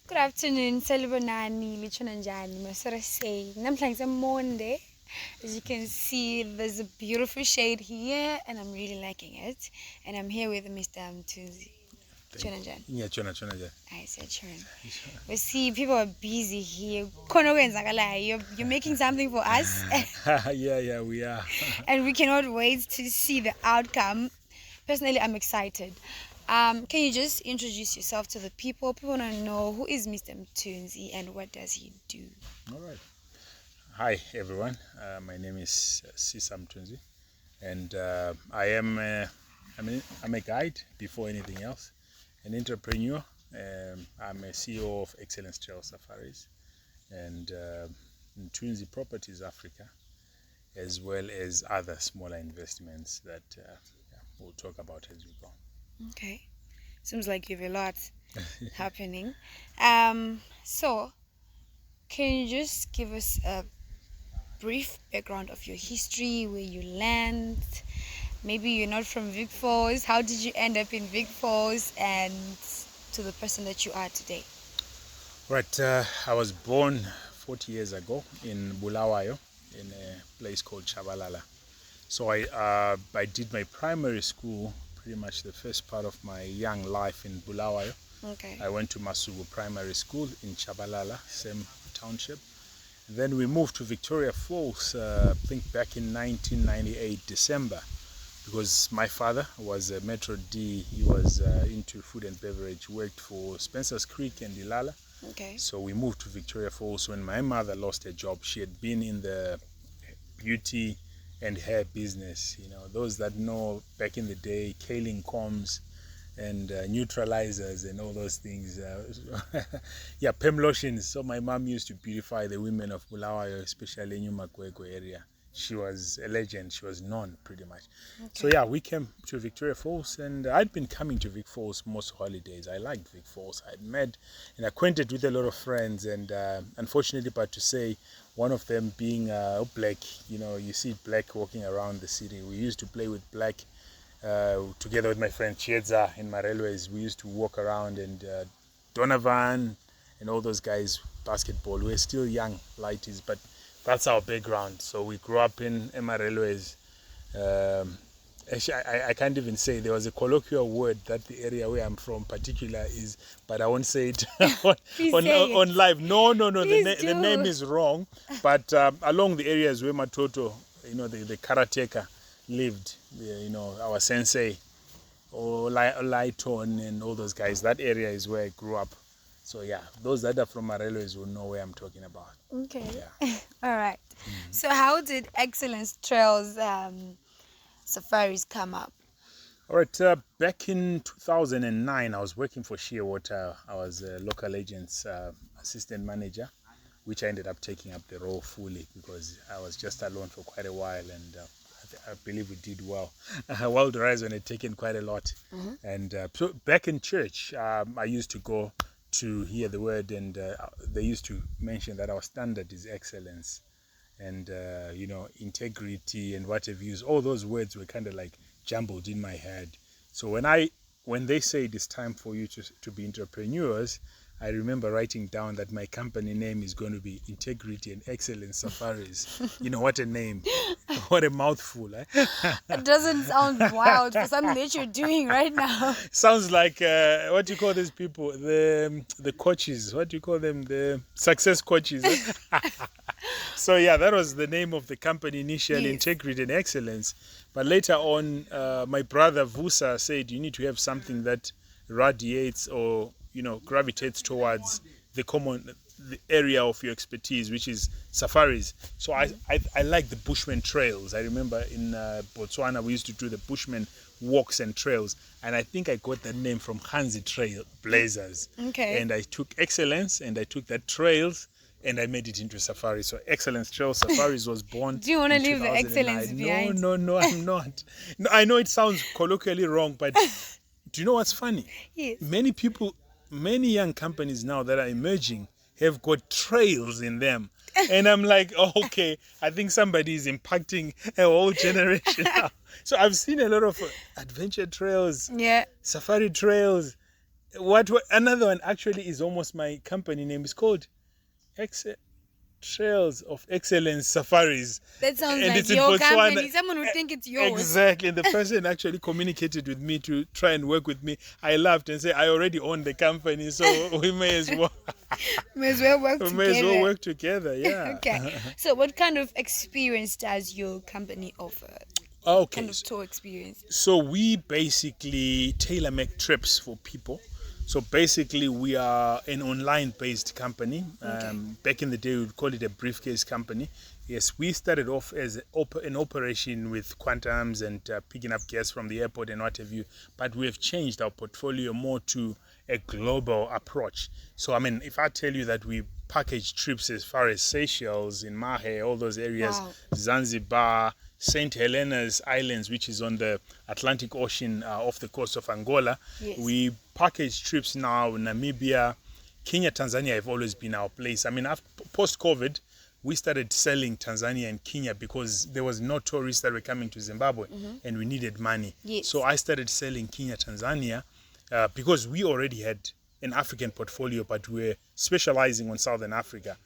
Good afternoon, Salibonani, Lichonanjani, Masara say. Namtlang Monday. As you can see, there's a beautiful shade here, and I'm really liking it. And I'm here with Mr. Mthunzi. Chonanjani. Yeah, Chona. I said Chon. We see people are busy here. You're making something for us. yeah, we are. And we cannot wait to see the outcome. Personally, I'm excited. Can you just introduce yourself to the people? People want to know who is Mr. Mthunzi and what does he do? All right. Hi, everyone. My name is Sisa Mthunzi, and I'm a guide before anything else, an entrepreneur. I'm a CEO of Excellence Trail Safaris and Mthunzi Properties Africa, as well as other smaller investments that we'll talk about as we go. Okay. Seems like you have a lot happening. So, can you just give us a brief background of your history, where you land? Maybe you're not from Vic Falls. How did you end up in Vic Falls, and to the person that you are today? Right. I was born 40 years ago in Bulawayo, in a place called Chabalala. So I did my primary school, pretty much the first part of my young life, in Bulawayo. Okay. I went to Masugu Primary School in Chabalala, same township. Then we moved to Victoria Falls, I think back in 1998, December, because my father was a Metro D. He was into food and beverage, worked for Spencer's Creek and Ilala. Okay. So we moved to Victoria Falls when my mother lost her job. She had been in the beauty and hair business. You know, those that know back in the day, kaolin combs and neutralizers and all those things. Yeah, Pem lotions. So my mom used to beautify the women of Bulawayo, especially in Umakwekwe area. She was a legend. She was known pretty much. Okay. So yeah, we came to Victoria Falls, and I'd been coming to Vic Falls most holidays. I liked Vic Falls. I'd met and acquainted with a lot of friends, and unfortunately, but to say, one of them being black. You know, you see black walking around the city. We used to play with black together with my friend Chiedza in my railways. We used to walk around, and Donovan and all those guys, basketball. We're still young lighties, but that's our background. So we grew up in Emma Railways. Actually, I can't even say. There was a colloquial word that the area where I'm from particular is, but I won't say it on live. No. The name is wrong. But along the areas where Matoto, you know, the karateka lived, you know, our sensei, or Lighton and all those guys, that area is where I grew up. So yeah, those that are from Railways will know where I'm talking about. Okay. Yeah. All right. Mm-hmm. So how did Excellence Trails Safaris come up? All right. Back in 2009, I was working for Shearwater. I was a local agent's assistant manager, which I ended up taking up the role fully because I was just alone for quite a while, and I believe we did well. Wild Horizon had taken quite a lot. Mm-hmm. And so back in church, I used to go to hear the word, and they used to mention that our standard is excellence and you know, integrity and what have you. All those words were kind of like jumbled in my head. So when they said it's time for you to be entrepreneurs, I remember writing down that my company name is going to be Integrity and Excellence Safaris. You know, what a name. What a mouthful. Eh? It doesn't sound wild for something that you're doing right now. Sounds like, what do you call these people? The coaches. What do you call them? The success coaches. Eh? So yeah, that was the name of the company initially, yes. Integrity and Excellence. But later on, my brother Vusa said, you need to have something that radiates or, you know, gravitates towards the area of your expertise, which is safaris. So I like the Bushman trails. I remember in Botswana, we used to do the Bushman walks and trails. And I think I got that name from Hansi Trail Blazers. Okay. And I took excellence and I took that trails and I made it into safari. So Excellence Trail Safaris was born. Do you want to leave the excellence behind? No, I'm not. No, I know it sounds colloquially wrong, but do you know what's funny? Yes. Many young companies now that are emerging have got trails in them. And I'm like, oh, okay, I think somebody is impacting a whole generation now. So I've seen a lot of adventure trails, yeah, safari trails, Another one actually is almost my company name. Is called Ex Trails of Excellence Safaris. That sounds And like it's in your Botswana. company. Someone would think it's yours. Exactly. And the person actually communicated with me to try and work with me. I laughed and said, I already own the company, so we may as well May as well work we together. may as well work together. Yeah. Okay. So what kind of experience does your company offer? Okay. Kind of tour experience. So we basically tailor make trips for people. So basically, we are an online-based company. Back in the day, we would call it a briefcase company. Yes, we started off as an operation with Quantums and picking up guests from the airport and what have you. But we have changed our portfolio more to a global approach. So, I mean, if I tell you that we package trips as far as Seychelles, in Mahe, all those areas, Wow. Zanzibar, St. Helena's Islands, which is on the Atlantic Ocean off the coast of Angola. Yes. We package trips now, Namibia, Kenya, Tanzania have always been our place. I mean, post-COVID, we started selling Tanzania and Kenya because there was no tourists that were coming to Zimbabwe and we needed money. Yes. So I started selling Kenya, Tanzania because we already had an African portfolio, but we're specializing on Southern Africa.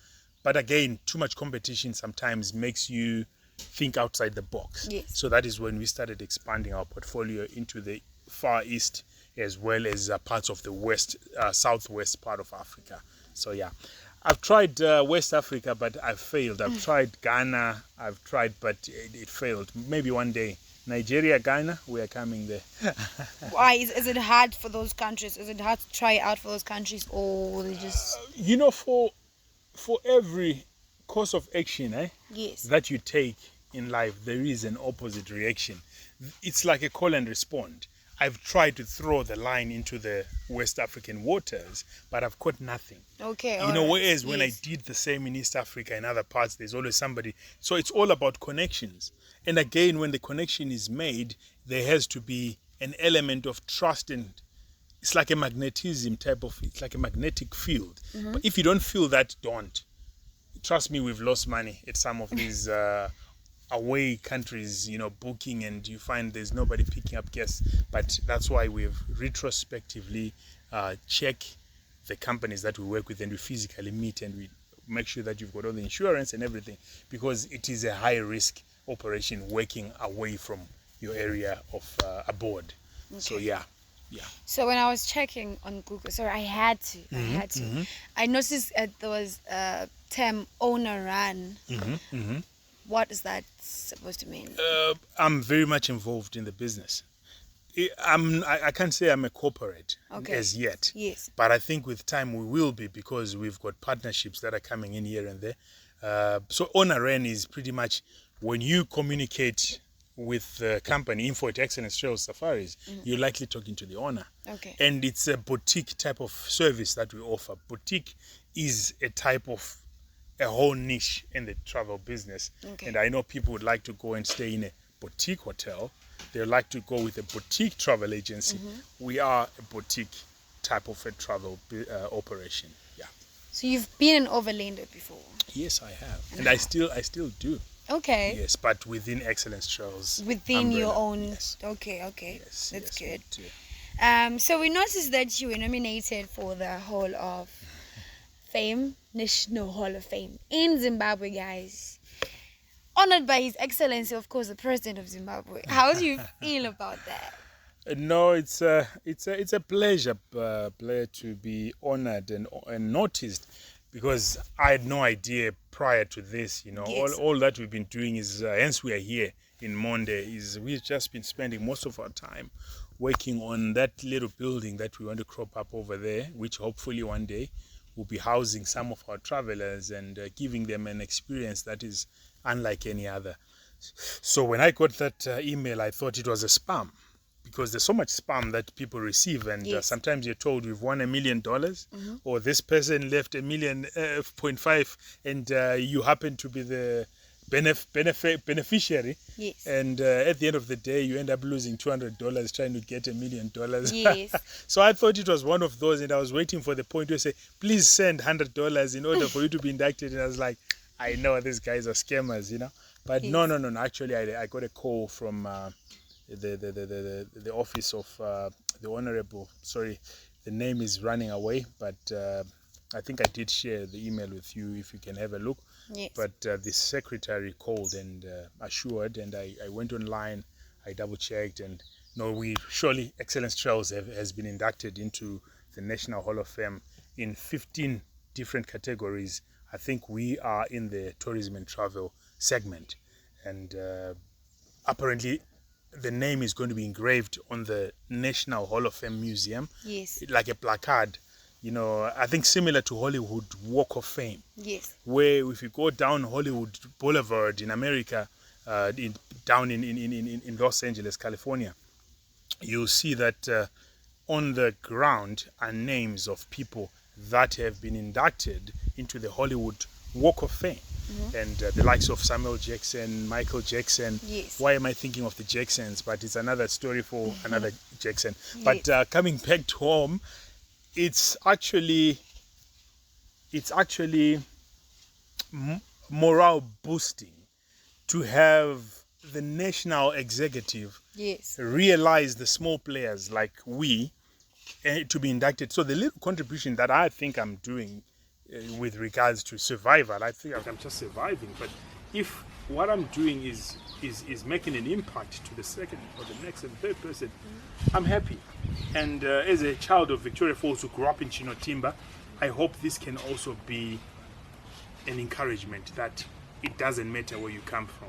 But again, too much competition sometimes makes you think outside the box. Yes. So that is when we started expanding our portfolio into the Far East as well as parts of the west, southwest part of Africa. So yeah, I've tried West Africa, but I've failed. I've tried Ghana, but it failed. Maybe one day. Nigeria, Ghana, we are coming there. Why? Is it hard for those countries? Is it hard to try out for those countries, or they just... You know, for every course of action Yes. that you take in life, there is an opposite reaction. It's like a call and respond. I've tried to throw the line into the West African waters, but I've caught nothing. Okay. You know, alright. whereas when I Yes. did the same in East Africa and other parts, there's always somebody. So it's all about connections. And again, when the connection is made, there has to be an element of trust, and it's like a magnetism type of, it's like a magnetic field. But if you don't feel that, don't. Trust me, we've lost money at some of these away countries, you know, booking, and you find there's nobody picking up guests. But that's why we've retrospectively check the companies that we work with, and we physically meet, and we make sure that you've got all the insurance and everything, because it is a high risk operation working away from your area of abode. So yeah. So when I was checking on Google, sorry, I had to. I noticed there was a term owner run. What is that supposed to mean? I'm very much involved in the business. I can't say I'm a corporate as yet. Yes. But I think with time we will be, because we've got partnerships that are coming in here and there. So owner run is pretty much when you communicate with the company, Info at Excellence Trails Safaris, you're likely talking to the owner. Okay. And it's a boutique type of service that we offer. Boutique is a type of a whole niche in the travel business. Okay. And I know people would like to go and stay in a boutique hotel. They like to go with a boutique travel agency. We are a boutique type of a travel operation. Yeah. So you've been an overlander before? Yes, I have. And I still do. Okay. Yes, but within Excellence Trails. Within your umbrella. own... Yes. Okay. Yes, That's yes, good. we do. So we noticed that you were nominated for the Hall of Fame, National Hall of Fame in Zimbabwe, guys. Honored by His Excellency, of course, the President of Zimbabwe. How do you feel about that? No, it's a pleasure, Blair, to be honored and noticed, because I had no idea prior to this. You know, Yes. all that we've been doing is, hence we are here in Monde, is we've just been spending most of our time working on that little building that we want to crop up over there, which hopefully one day will be housing some of our travelers and giving them an experience that is unlike any other. So when I got that email, I thought it was a spam, because there's so much spam that people receive, and Yes. sometimes you're told we've won $1 million, or this person left $1.5 million, and you happen to be the beneficiary. Yes. And at the end of the day, you end up losing $200 trying to get $1 million. Yes. So I thought it was one of those, and I was waiting for the point where say, please send $100 in order for you to be inducted. And I was like, I know these guys are scammers, you know. But Yes. no. Actually, I got a call from the office of the the name is running away, but I think I did share the email with you if you can have a look. Yes. But the secretary called and assured, and I went online, I double checked, and no, we surely Excellence Trails has been inducted into the National Hall of Fame in 15 different categories. I think we are in the tourism and travel segment, and apparently the name is going to be engraved on the National Hall of Fame Museum. Yes. Like a placard, you know, I think similar to Hollywood Walk of Fame. Yes. Where if you go down Hollywood Boulevard in America, down in Los Angeles, California, you'll see that on the ground are names of people that have been inducted into the Hollywood Walk of Fame. And the likes of Samuel Jackson, Michael Jackson. Yes. Why am I thinking of the Jacksons? But it's another story for another Jackson. Yes. But coming back to home, it's actually morale boosting to have the national executive Yes. realize the small players like we to be inducted. So the little contribution that I think I'm doing with regards to survival, I think I'm just surviving. But if what I'm doing is making an impact to the second or the next and third person, I'm happy. And as a child of Victoria Falls who grew up in Chinotimba, I hope this can also be an encouragement that it doesn't matter where you come from,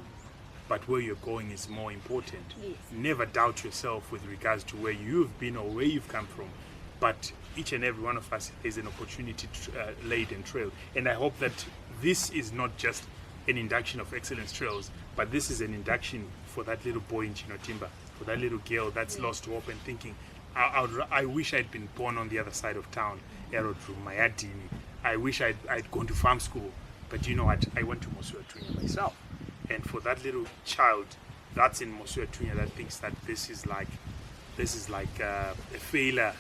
but where you're going is more important. Yes. Never doubt yourself with regards to where you've been or where you've come from, but each and every one of us, there's an opportunity laid and trail. And I hope that this is not just an induction of Excellence Trails, but this is an induction for that little boy in Chinotimba, for that little girl that's lost hope and thinking, I wish I'd been born on the other side of town, Mayadini. I wish I'd gone to farm school, but you know what? I went to Mosuatunya myself. And for that little child that's in Mosuatunya that thinks that this is like a failure,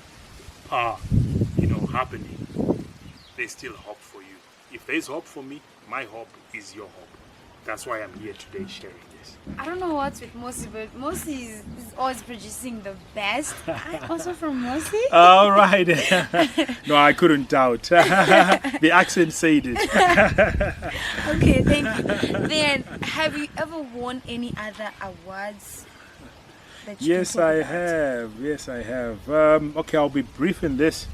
happening, there's still hope for you. If there's hope for me, my hope is your hope. That's why I'm here today sharing this. I don't know what's with Mosi, but Mosi is always producing the best. I'm also from Mosi. All right. No, I couldn't doubt. The accent said it. Okay, thank you. Then, have you ever won any other awards? Yes, I have. Yes, I have. Okay, I'll be brief in this.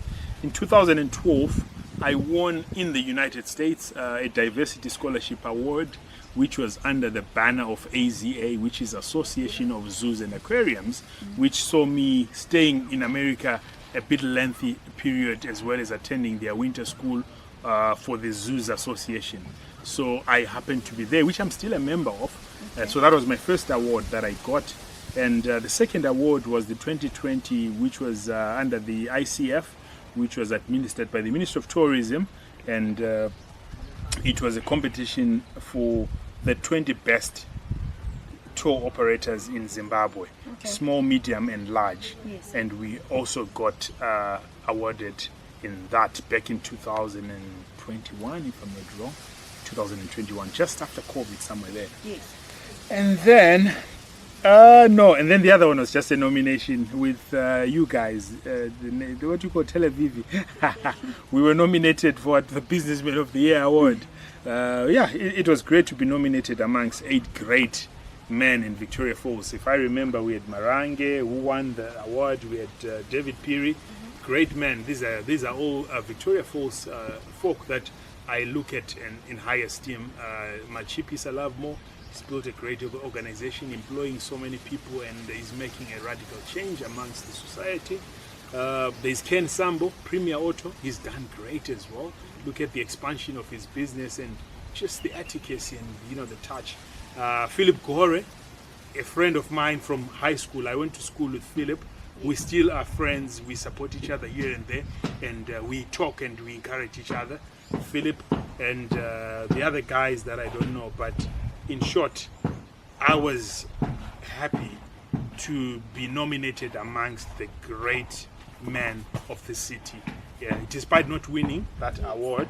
In 2012, I won in the United States a Diversity Scholarship Award, which was under the banner of AZA, which is Association of Zoos and Aquariums, which saw me staying in America a bit lengthy period, as well as attending their winter school for the Zoos Association. So I happened to be there, which I'm still a member of. So that was my first award that I got. And the second award was the 2020, which was under the ICF, which was administered by the Ministry of Tourism. And it was a competition for the 20 best tour operators in Zimbabwe, small, medium, and large. Yes. And we also got awarded in that back in 2021, if I'm not wrong, 2021, just after COVID, somewhere there. Yes. And then, and then the other one was just a nomination with you guys, what you call Tel Aviv. We were nominated for the Businessman of the Year award. It was great to be nominated amongst 8 great men in Victoria Falls. If I remember, we had Marange who won the award. We had David Peary, great men. These are all Victoria Falls folk that I look at in high esteem. Machipi Salavmo has built a great organization, employing so many people, and is making a radical change amongst the society. There's Ken Sambo, Premier Auto. He's done great as well. Look at the expansion of his business and just the etiquette and the touch. Philip Gore, a friend of mine from high school. I went to school with Philip. We still are friends. We support each other here and there, and we talk and we encourage each other. Philip and the other guys that I don't know, but in short, I was happy to be nominated amongst the great men of the city. Despite not winning that award,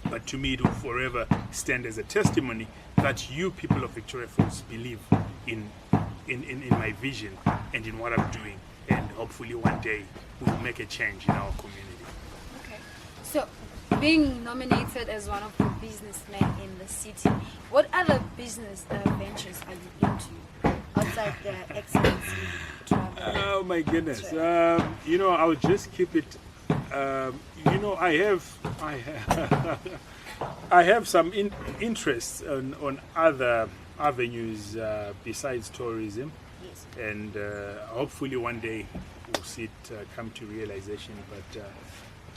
but to me it will forever stand as a testimony that you people of Victoria Falls believe in my vision and in what I'm doing. and hopefully one day we'll make a change in our community. Okay. So, being nominated as one of the businessmen in the city, what other business ventures are you into outside the excellency travel? Oh my goodness! I'll just keep it. I have some interests on other avenues besides tourism, Yes. and hopefully one day we'll see it come to realization. But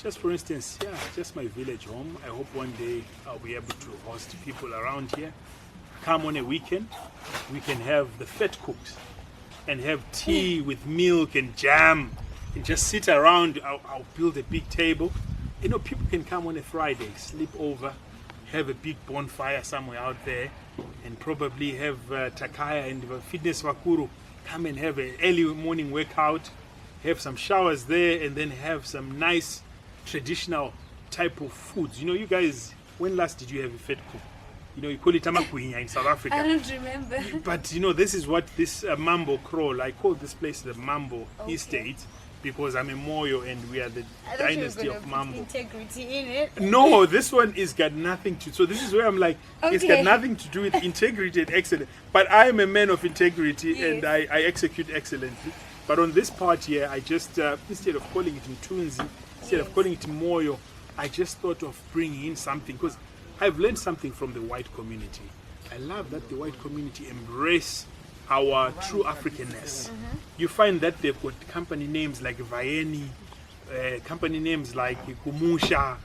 just for instance, just my village home. I hope one day I'll be able to host people around here. Come on a weekend, we can have the fat cooks and have tea with milk and jam and just sit around. I'll build a big table. People can come on a Friday, sleep over, have a big bonfire somewhere out there, and probably have Takaya and Fitness Wakuru come and have an early morning workout, have some showers there, and then have some nice traditional type of foods. You guys, when last did you have a fat cook? You call it amakuinya in South Africa. I don't remember. But this is what this Mambo Crawl, I call this place the Mambo Estate, because I'm a Moyo and we are the dynasty of Mambo. Integrity in it. No, this one is got nothing to. So this is where I'm like, it's got nothing to do with integrity and excellence. But I am a man of integrity and I execute excellently. But on this part here, I just instead of calling it Mthunzi, instead of calling it Moyo, I just thought of bringing in something, because I've learned something from the white community. I love that the white community embrace our true Africanness. You find that they've got company names like Vaeni, company names like Kumusha,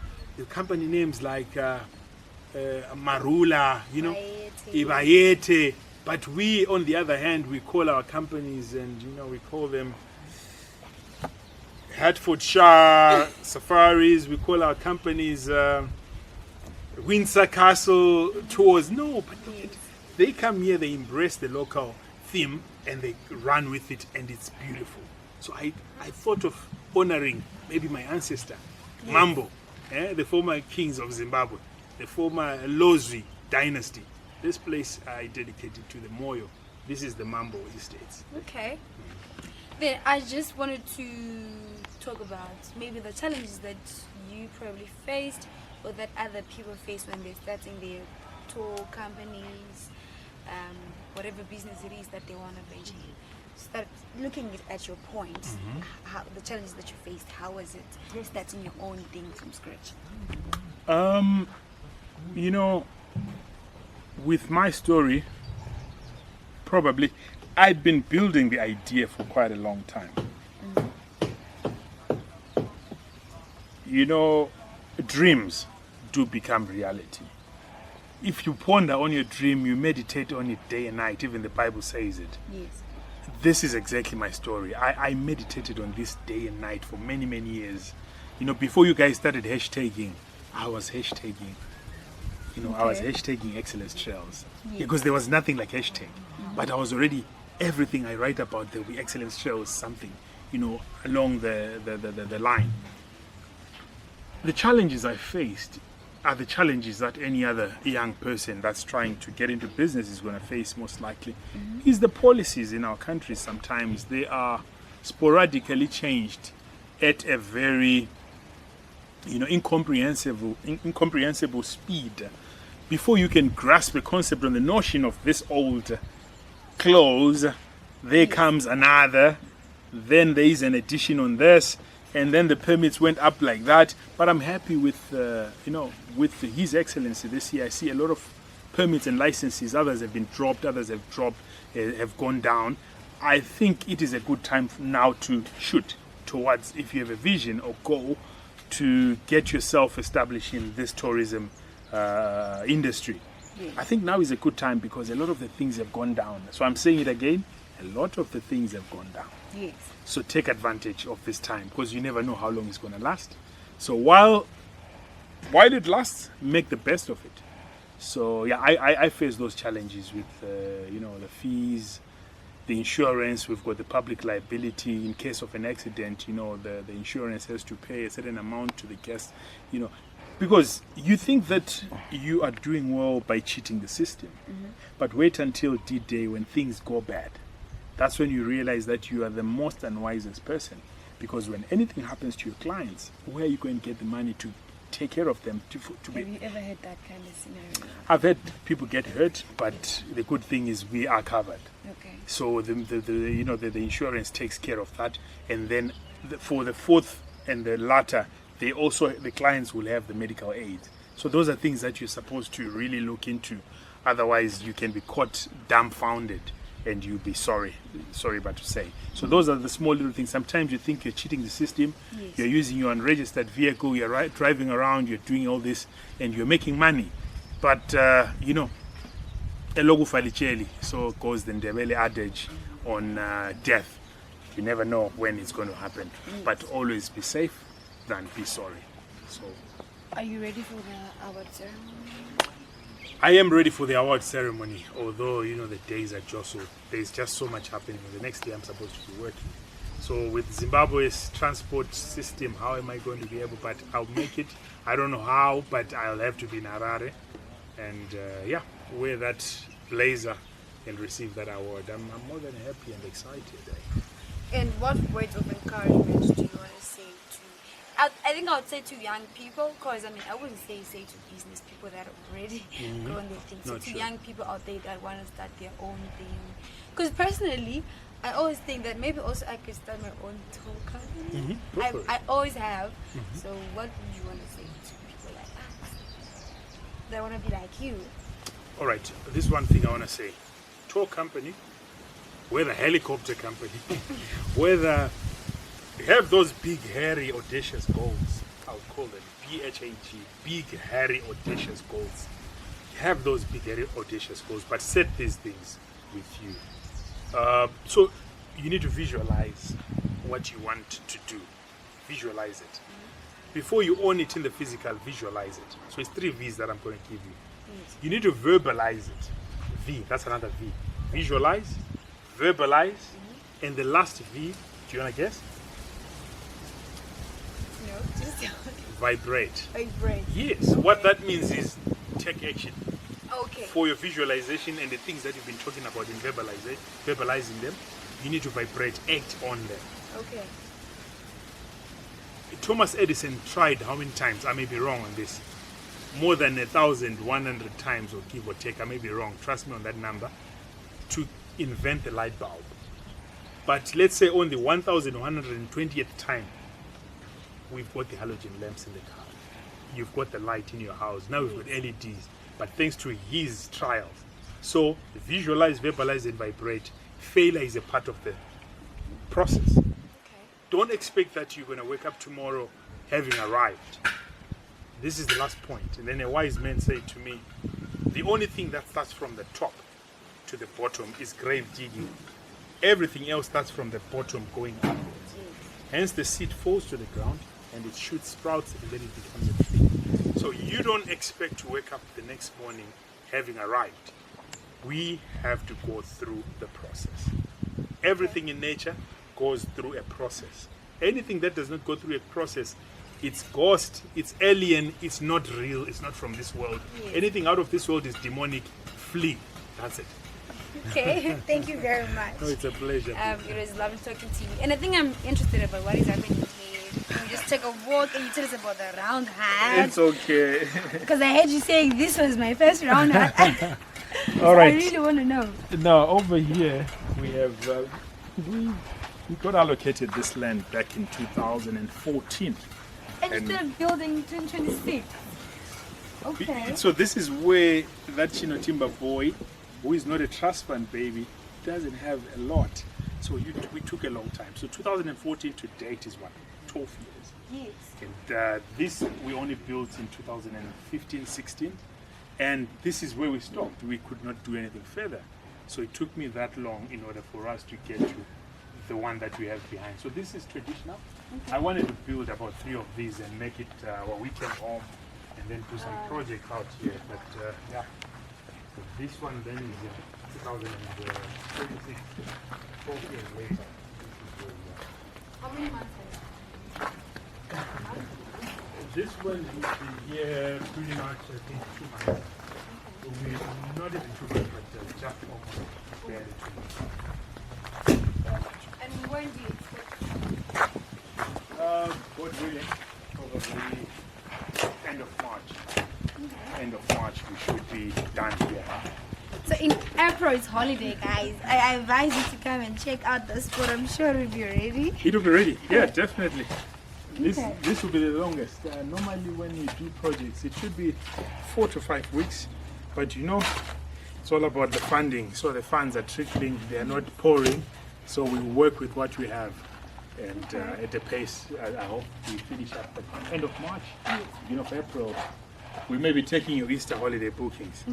company names like Marula, Ibayete. But we, on the other hand, we call our companies and we call them Hertfordshire Safaris. We call our companies Windsor Castle Tours. No, but they come here, they embrace the local theme and they run with it, and it's beautiful. So I thought of honoring maybe my ancestor, Mambo, the former kings of Zimbabwe, the former Lozwi dynasty. This place I dedicated to the Moyo. This is the Mambo Estates. Okay. Then I just wanted to talk about maybe the challenges that you probably faced or that other people face when they're starting their tour companies, whatever business it is that they want to venture in. Start looking at your point, how the challenges that you faced. How was it starting your own thing from scratch? With my story, probably I'd been building the idea for quite a long time. Dreams do become reality. If you ponder on your dream, you meditate on it day and night. Even the Bible says it. Yes. This is exactly my story. I meditated on this day and night for many, many years. Before you guys started hashtagging, I was hashtagging. I was hashtagging Excellence Trails. Yes. Because there was nothing like hashtag. But I was already, everything I write about, there will be Excellence Trails, something, along the line. The challenges I faced are the challenges that any other young person that's trying to get into business is going to face most likely. Is the policies in our country sometimes they are sporadically changed at a very incomprehensible speed. Before you can grasp the concept on the notion of this old close, there comes another, then there is an addition on this, and then the permits went up like that. But I'm happy with with His Excellency this year. I see a lot of permits and licenses. Others have been dropped, others have gone down. I think it is a good time now to shoot towards, if you have a vision or goal, to get yourself established in this tourism industry. Yes. I think now is a good time because a lot of the things have gone down. So I'm saying it again, a lot of the things have gone down. Yes. So take advantage of this time because you never know how long it's going to last. So while it lasts, make the best of it. So yeah, I face those challenges with the fees, the insurance. We've got the public liability in case of an accident. The insurance has to pay a certain amount to the guest. Because you think that you are doing well by cheating the system, but wait until D-Day when things go bad. that's when you realize that you are the most unwisest person. Because when anything happens to your clients, where are you going to get the money to take care of them? Have you ever had that kind of scenario? I've had people get hurt, but the good thing is we are covered. Okay. So the insurance takes care of that, and then for the fourth and the latter, the clients will have the medical aid. So those are things that you're supposed to really look into. Otherwise, you can be caught dumbfounded, and you'll be sorry but to say. So those are the small little things. Sometimes you think you're cheating the system. Yes. You're using your unregistered vehicle. You're driving around. You're doing all this, and you're making money. But elogu falicheli, so goes the Ndebele adage on death. You never know when it's going to happen. Yes. But always be safe than be sorry. So, are you ready for the award ceremony? I am ready for the award ceremony, although the days are jostled. There's just so much happening. The next day I'm supposed to be working. So with Zimbabwe's transport system, how am I going to be able? But I'll make it. I don't know how, but I'll have to be in Harare, and wear that blazer and receive that award. I'm more than happy and excited. And what words of encouragement do you want to say to? I think I would say to young people, because I wouldn't say to business people that are already grown their things. So to young people out there that want to start their own thing. Because personally, I always think that maybe also I could start my own tour company. I always have. So what would you want to say to people like us that want to be like you? All right, this one thing I want to say. Tour company, whether helicopter company, whether you have those big, hairy, audacious goals. I would call them BHAG, big, hairy, audacious goals. You have those big, hairy, audacious goals, but set these things with you. So you need to visualize what you want to do. Visualize it. Before you own it in the physical, visualize it. So it's 3 V's that I'm going to give you. You need to verbalize it. V, that's another V. Visualize, verbalize, and the last V, do you want to guess? No, just Vibrate. vibrate. Yes, what that means is take action. Okay. For your visualization and the things that you've been talking about in verbalizing them, you need to vibrate, act on them. Okay. Thomas Edison tried how many times? I may be wrong on this. More than 1,100 times, or give or take. I may be wrong. Trust me on that number. To invent the light bulb. But let's say on the 1,120th time, we've got the halogen lamps in the car. You've got the light in your house. Now we've got LEDs. But thanks to his trials. So visualize, verbalize, and vibrate. Failure is a part of the process. Okay. Don't expect that you're going to wake up tomorrow having arrived. This is the last point. And then a wise man said to me, the only thing that starts from the top to the bottom is grave digging. Everything else starts from the bottom going upwards. Hence the seed falls to the ground and it shoots sprouts and then it becomes a tree. So you don't expect to wake up the next morning having arrived. We have to go through the process. Everything in nature goes through a process. Anything that does not go through a process, it's ghost, it's alien, it's not real, it's not from this world. Yes. Anything out of this world is demonic. Flee. That's it. Okay, thank you very much. Oh, it's a pleasure. It was lovely talking to you. And I think I'm interested about what is happening here. Can we just take a walk and you tell us about the round hat? It's okay. Because I heard you saying this was my first round hat. All right. I really want to know. Now over here we have we got allocated this land back in 2014. And instead of building 2026. Okay. So this is where that Timber boy, who is not a trust fund baby, doesn't have a lot. So we took a long time. So 2014 to date is what? 12 years. Yes. And this we only built in 2015, 16. And this is where we stopped. We could not do anything further. So it took me that long in order for us to get to the one that we have behind. So this is traditional. Okay. I wanted to build about 3 of these and make it our weekend home and then do some projects out here. But yeah, so this one then is 2026, 12 years later. How many months have This one has been here pretty much, I think, 2 months. So we're not even 2 months, but just almost barely 2 months. And when do you expect? God willing, probably end of March. End of March we should be done here. So in April it's holiday, guys. I advise you to come and check out the spot. I'm sure it'll be ready. It will be ready, yeah, definitely. Okay. This will be the longest. Normally when we do projects, it should be 4 to 5 weeks. But you know, it's all about the funding. So the funds are trickling, they are not pouring. So we work with what we have. And at the pace, I hope we finish up at the end of March, beginning of April. We may be taking your Easter holiday bookings.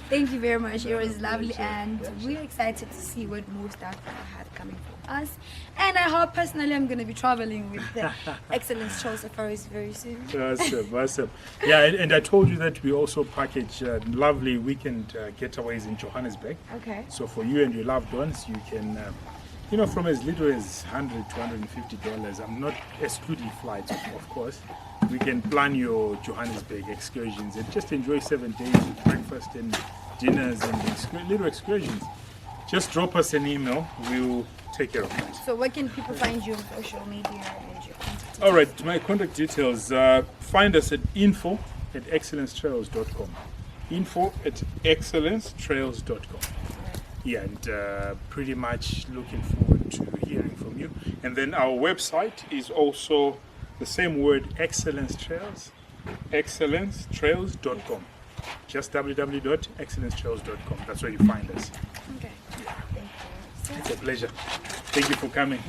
Thank you very much. It was lovely, and we're excited to see what more stuff you have coming for us. And I hope personally I'm going to be traveling with the Excellence Trail Safaris very soon. Awesome. Yeah, and I told you that we also package lovely weekend getaways in Johannesburg. Okay. So for you and your loved ones, you can, from as little as $100 to $150. I'm not excluding flights, of course. We can plan your Johannesburg excursions and just enjoy 7 days with breakfast and dinners and little excursions. Just drop us an email. We'll take care of that. So where can people find you on social media and your contact details? All right, my contact details. Find us at info@excellencetrails.com. info@excellencetrails.com. Yeah, and pretty much looking forward to hearing from you. And then our website is also the same word, Excellence Trails, excellencetrails.com. Just www.excellencetrails.com. That's where you find us. Okay. Thank you. It's a pleasure. Thank you for coming.